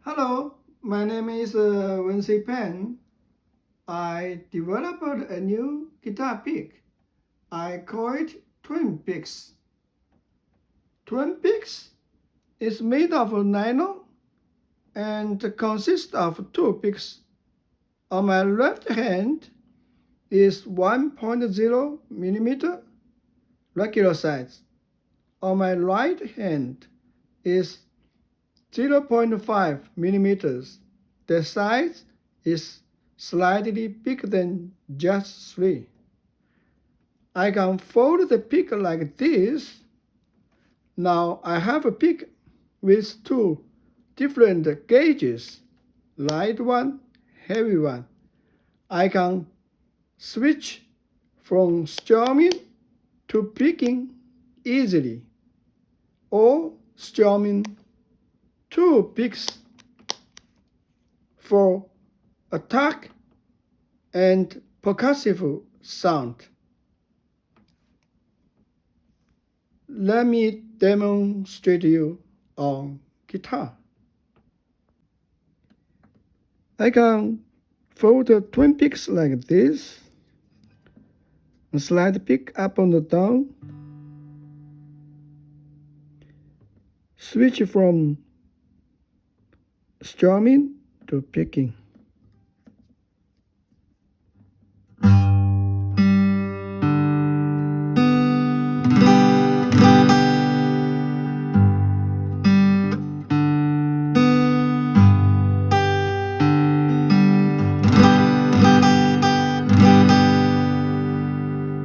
Hello, my name is Wensi Pen. I developed a new guitar pick. I call it TwinPix. TwinPix is made of nylon and consists of two picks. On my left hand is 1.0 millimeter regular size. On my right hand is 0.5 millimeters. The size is slightly bigger than just 3. I can fold the pick like this. Now I have a pick with two different gauges, light one, heavy one. I can switch from strumming to picking easily, or strumming two picks for attack and percussive sound. Let me demonstrate you on guitar. I can fold the twin picks like this and slide the pick up and down. Switch from strumming to picking.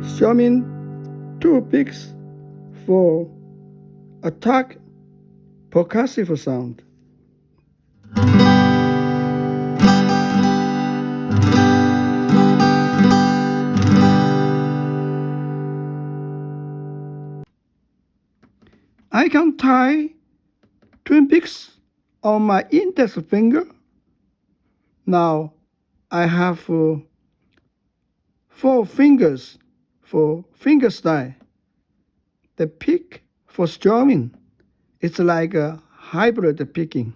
Strumming two picks for attack percussive sound. I can tie twin picks on my index finger. Now I have 4 fingers for fingerstyle. The pick for strumming is like a hybrid picking.